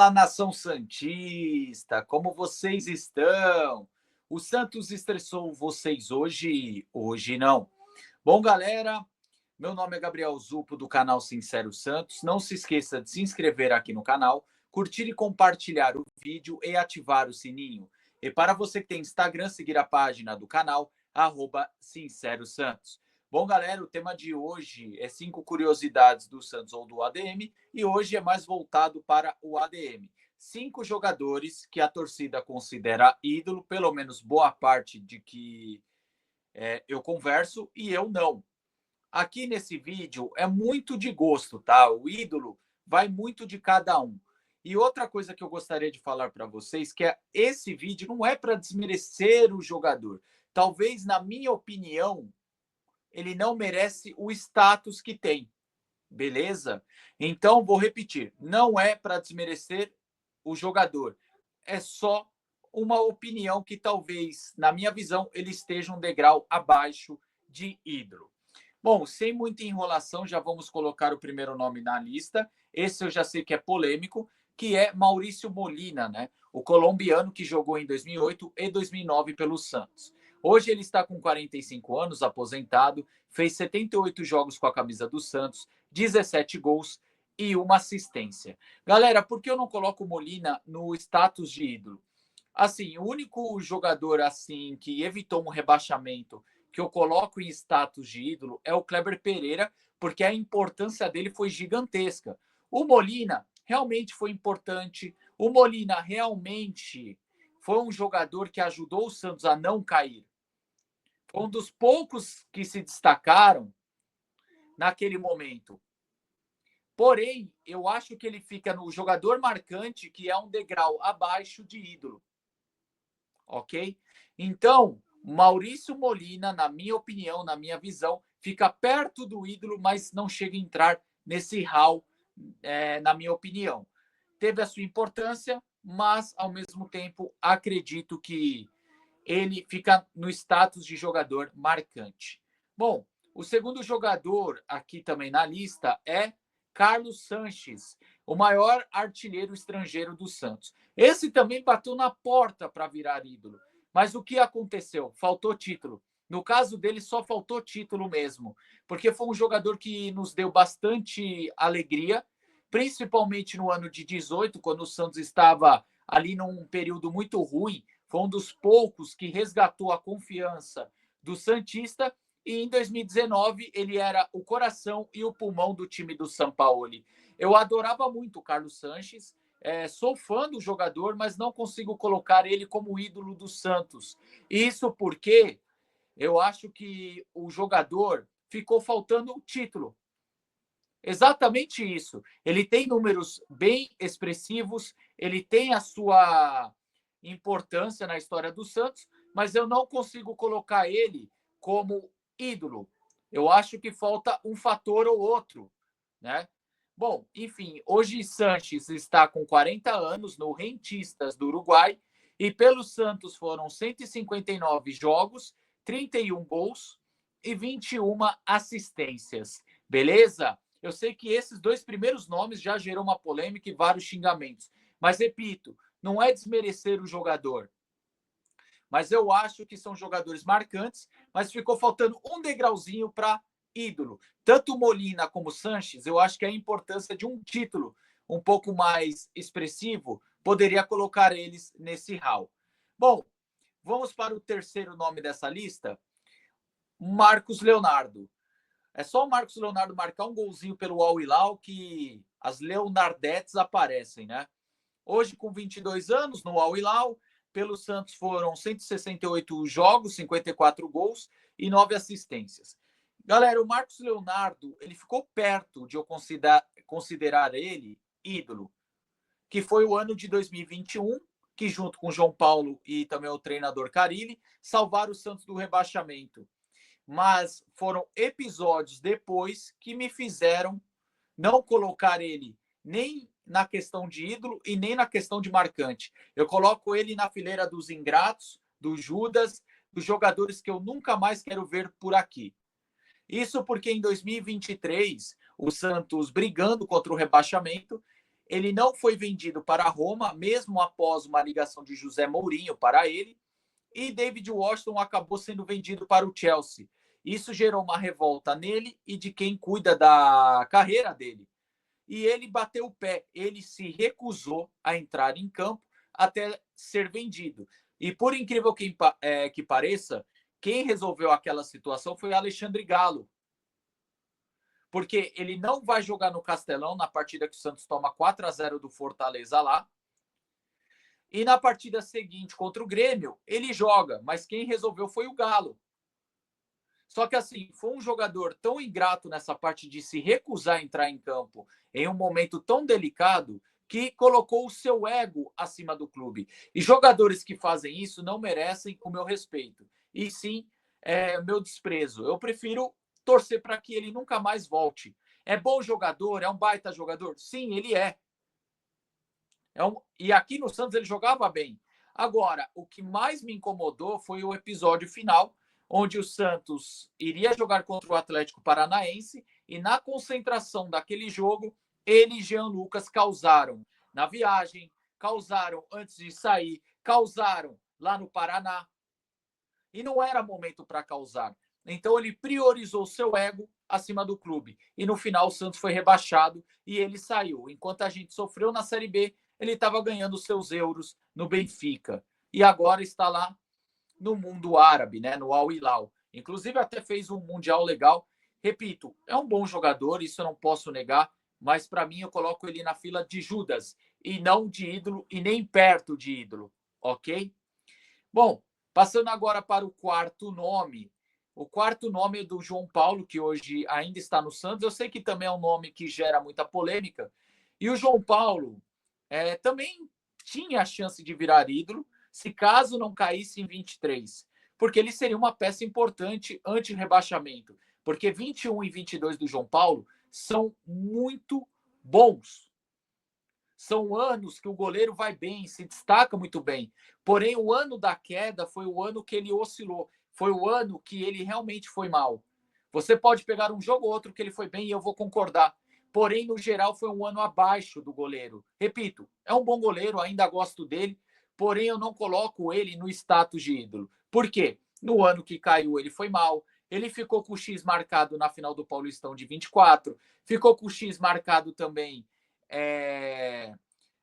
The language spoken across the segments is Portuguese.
Fala, nação santista, como vocês estão? O Santos estressou vocês hoje? Hoje não. Bom, galera, meu nome é Gabriel Zupo, do canal Sincero Santos. Não se esqueça de se inscrever aqui no canal, curtir e compartilhar o vídeo e ativar o sininho. E para você que tem Instagram, seguir a página do canal, @SinceroSantos. Bom, galera, o tema de hoje é 5 curiosidades do Santos ou do ADM, e hoje é mais voltado para o ADM. 5 jogadores que a torcida considera ídolo, pelo menos boa parte de que eu converso, e eu não. Aqui nesse vídeo é muito de gosto, tá? O ídolo vai muito de cada um. E outra coisa que eu gostaria de falar para vocês, que é esse vídeo não é para desmerecer o jogador. Talvez, na minha opinião, ele não merece o status que tem. Beleza? Então, vou repetir. Não é para desmerecer o jogador. É só uma opinião que talvez, na minha visão, ele esteja um degrau abaixo de ídolo. Bom, sem muita enrolação, já vamos colocar o primeiro nome na lista. Esse eu já sei que é polêmico, que é Maurício Molina, né? O colombiano que jogou em 2008 e 2009 pelo Santos. Hoje ele está com 45 anos, aposentado, fez 78 jogos com a camisa do Santos, 17 gols e uma assistência. Galera, por que eu não coloco o Molina no status de ídolo? Assim, o único jogador assim que evitou um rebaixamento que eu coloco em status de ídolo é o Kleber Pereira, porque a importância dele foi gigantesca. O Molina realmente foi importante. O Molina realmente foi um jogador que ajudou o Santos a não cair. Foi um dos poucos que se destacaram naquele momento. Porém, eu acho que ele fica no jogador marcante, que é um degrau abaixo de ídolo. Ok? Então, Maurício Molina, na minha opinião, na minha visão, fica perto do ídolo, mas não chega a entrar nesse hall, na minha opinião. Teve a sua importância, mas, ao mesmo tempo, acredito que ele fica no status de jogador marcante. Bom, o segundo jogador aqui também na lista é Carlos Sanches, o maior artilheiro estrangeiro do Santos. Esse também bateu na porta para virar ídolo. Mas o que aconteceu? Faltou título. No caso dele, só faltou título mesmo, porque foi um jogador que nos deu bastante alegria, principalmente no ano de 18, quando o Santos estava ali num período muito ruim. Foi um dos poucos que resgatou a confiança do Santista, e em 2019 ele era o coração e o pulmão do time do Sampaoli. Eu adorava muito o Carlos Sanches, sou fã do jogador, mas não consigo colocar ele como ídolo do Santos. Isso porque eu acho que o jogador ficou faltando o título. Exatamente isso. Ele tem números bem expressivos, ele tem a sua importância na história do Santos, mas eu não consigo colocar ele como ídolo. Eu acho que falta um fator ou outro, né? Bom, enfim, hoje Sanches está com 40 anos no Rentistas do Uruguai, e pelo Santos foram 159 jogos, 31 gols e 21 assistências. Beleza? Eu sei que esses dois primeiros nomes já gerou uma polêmica e vários xingamentos. Mas, repito, não é desmerecer o jogador. Mas eu acho que são jogadores marcantes, mas ficou faltando um degrauzinho para ídolo. Tanto Molina como Sanches, eu acho que a importância de um título um pouco mais expressivo poderia colocar eles nesse hall. Bom, vamos para o terceiro nome dessa lista, Marcos Leonardo. É só o Marcos Leonardo marcar um golzinho pelo Al Hilal que as Leonardetes aparecem, né? Hoje, com 22 anos, no Al Hilal, pelo Santos foram 168 jogos, 54 gols e 9 assistências. Galera, o Marcos Leonardo, ele ficou perto de eu considerar ele ídolo, que foi o ano de 2021, que junto com o João Paulo e também o treinador Carille, salvaram o Santos do rebaixamento. Mas foram episódios depois que me fizeram não colocar ele nem na questão de ídolo e nem na questão de marcante. Eu coloco ele na fileira dos ingratos, do Judas, dos jogadores que eu nunca mais quero ver por aqui. Isso porque em 2023, o Santos brigando contra o rebaixamento, Ele não foi vendido para a Roma, mesmo após uma ligação de José Mourinho para ele, e David Washington acabou sendo vendido para o Chelsea. Isso gerou uma revolta nele e de quem cuida da carreira dele. E ele bateu o pé, ele se recusou a entrar em campo até ser vendido. E por incrível que pareça, quem resolveu aquela situação foi Alexandre Galo, porque ele não vai jogar no Castelão na partida que o Santos toma 4-0 do Fortaleza lá. E na partida seguinte contra o Grêmio, ele joga, mas quem resolveu foi o Galo. Só que assim, foi um jogador tão ingrato nessa parte de se recusar a entrar em campo em um momento tão delicado que colocou o seu ego acima do clube. E jogadores que fazem isso não merecem o meu respeito, e sim meu desprezo. Eu prefiro torcer para que ele nunca mais volte. É bom jogador, é um baita jogador? Sim, ele é. E aqui no Santos ele jogava bem. Agora, o que mais me incomodou foi o episódio final, onde o Santos iria jogar contra o Atlético Paranaense e na concentração daquele jogo, ele e Jean Lucas causaram na viagem, causaram antes de sair, causaram lá no Paraná. E não era momento para causar. Então ele priorizou seu ego acima do clube. E no final o Santos foi rebaixado e ele saiu. Enquanto a gente sofreu na Série B, ele estava ganhando seus euros no Benfica. E agora está lá no mundo árabe, né, no Al Hilal. Inclusive até fez um mundial legal. Repito, é um bom jogador, isso eu não posso negar, mas para mim eu coloco ele na fila de Judas e não de ídolo e nem perto de ídolo, ok? Bom, passando agora para o quarto nome. O quarto nome é do João Paulo, que hoje ainda está no Santos. Eu sei que também é um nome que gera muita polêmica. E o João Paulo também tinha a chance de virar ídolo, se caso não caísse em 23, porque ele seria uma peça importante anti-rebaixamento, porque 21 e 22 do João Paulo são muito bons. São anos que o goleiro vai bem, se destaca muito bem. Porém, o ano da queda foi o ano que ele oscilou. Foi o ano que ele realmente foi mal. Você pode pegar um jogo ou outro que ele foi bem e eu vou concordar. Porém, no geral, foi um ano abaixo do goleiro. Repito, é um bom goleiro, ainda gosto dele. Porém, eu não coloco ele no status de ídolo. Por quê? No ano que caiu, ele foi mal. Ele ficou com o X marcado na final do Paulistão de 24. Ficou com o X marcado também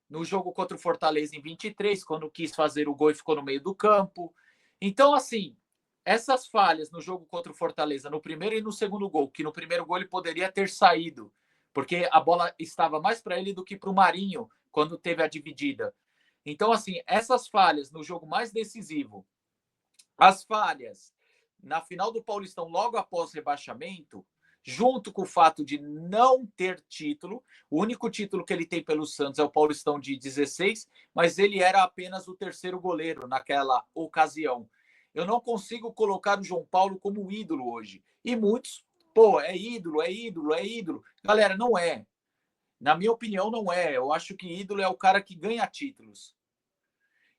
no jogo contra o Fortaleza em 23, quando quis fazer o gol e ficou no meio do campo. Então, assim, essas falhas no jogo contra o Fortaleza, no primeiro e no segundo gol, que no primeiro gol ele poderia ter saído, porque a bola estava mais para ele do que para o Marinho, quando teve a dividida. Então, assim, essas falhas no jogo mais decisivo, as falhas na final do Paulistão logo após o rebaixamento, junto com o fato de não ter título, o único título que ele tem pelo Santos é o Paulistão de 16, mas ele era apenas o terceiro goleiro naquela ocasião. Eu não consigo colocar o João Paulo como ídolo hoje. E muitos, pô, é ídolo, é ídolo, é ídolo. Galera, não é. Na minha opinião, não é. Eu acho que ídolo é o cara que ganha títulos.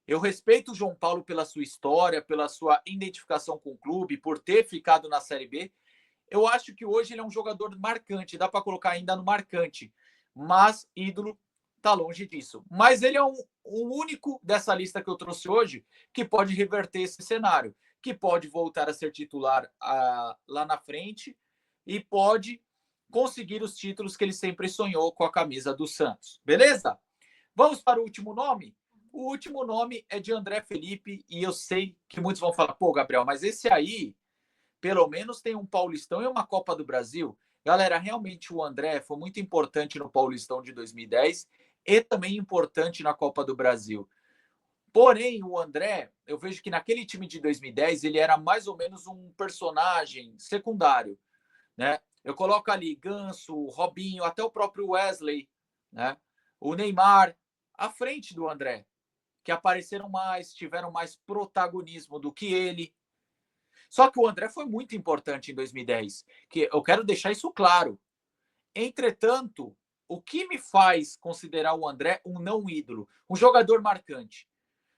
Eu respeito o João Paulo pela sua história, pela sua identificação com o clube, por ter ficado na Série B. Eu acho que hoje ele é um jogador marcante, dá para colocar ainda no marcante, mas ídolo está longe disso. Mas ele é um único dessa lista que eu trouxe hoje que pode reverter esse cenário, que pode voltar a ser titular lá na frente e pode conseguir os títulos que ele sempre sonhou com a camisa do Santos. Beleza? Vamos para o último nome? O último nome é de André Felipe e eu sei que muitos vão falar, pô, Gabriel, mas esse aí pelo menos tem um Paulistão e uma Copa do Brasil. Galera, realmente o André foi muito importante no Paulistão de 2010 e também importante na Copa do Brasil. Porém, o André, eu vejo que naquele time de 2010 ele era mais ou menos um personagem secundário, né? Eu coloco ali Ganso, Robinho, até o próprio Wesley, né? O Neymar à frente do André, que apareceram mais, tiveram mais protagonismo do que ele. Só que o André foi muito importante em 2010, que eu quero deixar isso claro. Entretanto, o que me faz considerar o André um não ídolo, um jogador marcante?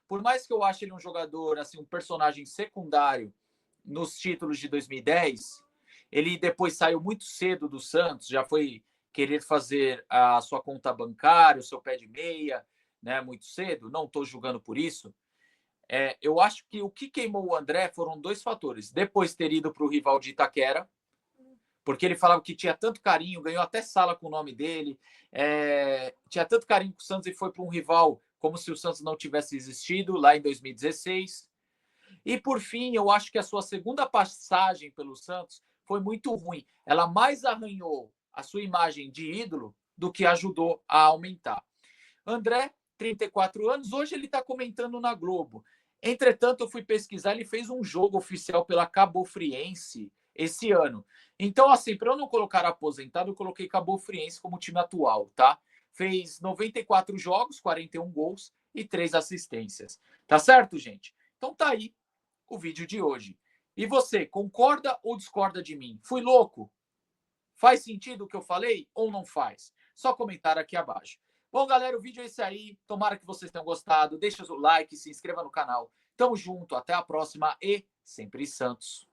Por mais que eu ache ele um jogador, assim, um personagem secundário nos títulos de 2010, ele depois saiu muito cedo do Santos, já foi querer fazer a sua conta bancária, o seu pé de meia, né, muito cedo. Não estou julgando por isso. Eu acho que o que queimou o André foram dois fatores. Depois ter ido para o rival de Itaquera, porque ele falava que tinha tanto carinho, ganhou até sala com o nome dele, tinha tanto carinho com o Santos e foi para um rival como se o Santos não tivesse existido lá em 2016. E por fim, eu acho que a sua segunda passagem pelo Santos foi muito ruim. Ela mais arranhou a sua imagem de ídolo do que ajudou a aumentar. André, 34 anos, hoje ele está comentando na Globo. Entretanto, eu fui pesquisar, ele fez um jogo oficial pela Cabo Friense esse ano. Então, assim, para eu não colocar aposentado, eu coloquei Cabo Friense como time atual, tá? Fez 94 jogos, 41 gols e 3 assistências. Tá certo, gente? Então tá aí o vídeo de hoje. E você, concorda ou discorda de mim? Fui louco? Faz sentido o que eu falei ou não faz? Só comentar aqui abaixo. Bom, galera, o vídeo é esse aí. Tomara que vocês tenham gostado. Deixa o like, se inscreva no canal. Tamo junto, até a próxima e sempre Santos.